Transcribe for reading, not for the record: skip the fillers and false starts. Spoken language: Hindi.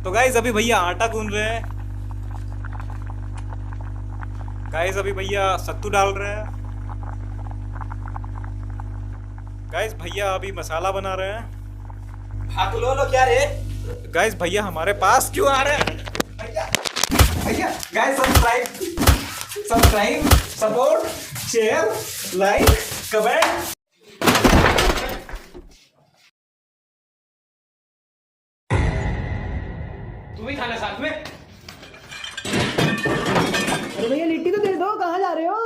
तो गाइज अभी भैया आटा गूंद रहे हैं। गाइज अभी भैया सत्तू डाल रहे हैं। गाइज भैया अभी मसाला बना रहे हैं। हाथ लो लो क्या रे? गाइज भैया हमारे पास क्यों आ रहे हैं? भैया भैया guys, subscribe support share like comment. तू भी खाना साथ में। अरे भैया लिट्टी तो दे